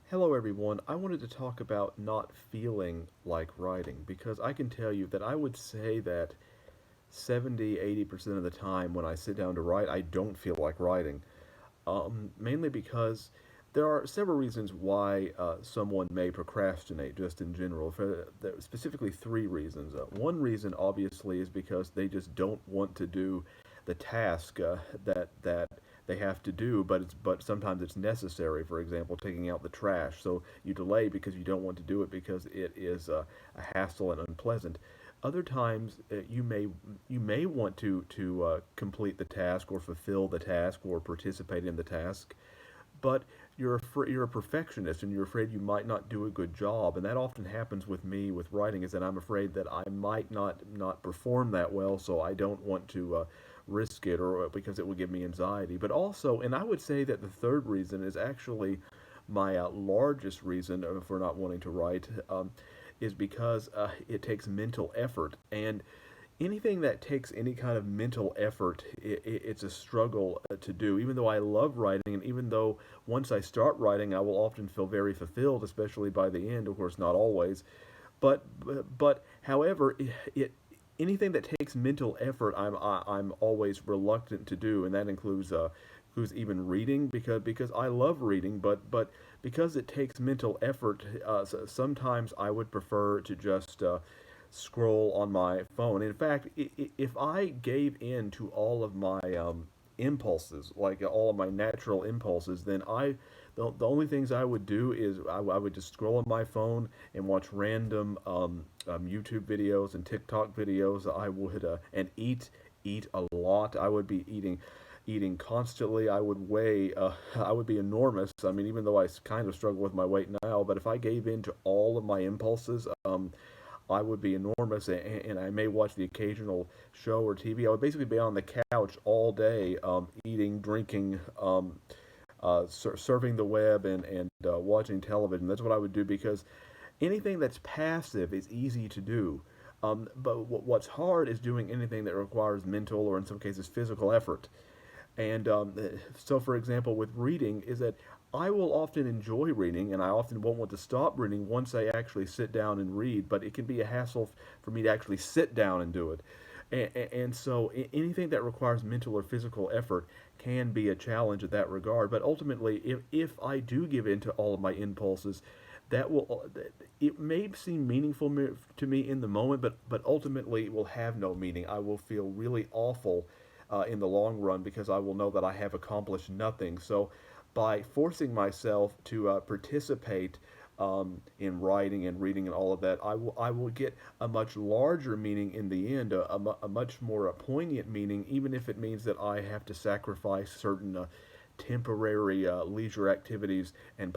Hello, everyone. I wanted to talk about not feeling like writing because I can tell you that I would say that 70–80% of the time when I sit down to write, I don't feel like writing. Mainly because there are several reasons why someone may procrastinate, just in general. Specifically, three reasons. One reason, obviously, is because they just don't want to do the task that they have to do, but sometimes it's necessary. For example, taking out the trash. So you delay because you don't want to do it because it is a hassle and unpleasant. Other times, you may want to complete the task or fulfill the task or participate in the task, but you're a perfectionist and you're afraid you might not do a good job, and that often happens with me with writing. Is that I'm afraid that I might not perform that well, so I don't want to risk it, or because it will give me anxiety. But also, and I would say that the third reason is actually my largest reason for not wanting to write, is because it takes mental effort. And anything that takes any kind of mental effort, it's a struggle to do. Even though I love writing, and even though once I start writing, I will often feel very fulfilled, especially by the end. Of course, not always, but however, anything that takes mental effort, I'm always reluctant to do, and that includes even reading, because I love reading, but because it takes mental effort, sometimes I would prefer to just scroll on my phone. In fact, if I gave in to all of my impulses, like all of my natural impulses, then the only things I would do is I would just scroll on my phone and watch random YouTube videos and TikTok videos. I would and eat a lot. I would be eating constantly. I would weigh. I would be enormous. I mean, even though I kind of struggle with my weight now, but if I gave in to all of my impulses, I would be enormous, and I may watch the occasional show or TV. I would basically be on the couch all day, eating, drinking, surfing the web, and watching television. That's what I would do, because anything that's passive is easy to do. But what's hard is doing anything that requires mental, or in some cases physical effort. And so, for example, with reading, is that I will often enjoy reading, and I often won't want to stop reading once I actually sit down and read. But it can be a hassle for me to actually sit down and do it. And so, anything that requires mental or physical effort can be a challenge in that regard. But ultimately, if I do give in to all of my impulses, that will it may seem meaningful to me in the moment, but ultimately it will have no meaning. I will feel really awful in the long run, because I will know that I have accomplished nothing. So, by forcing myself to participate in writing and reading and all of that, I will get a much larger meaning in the end, a much more poignant meaning, even if it means that I have to sacrifice certain temporary leisure activities and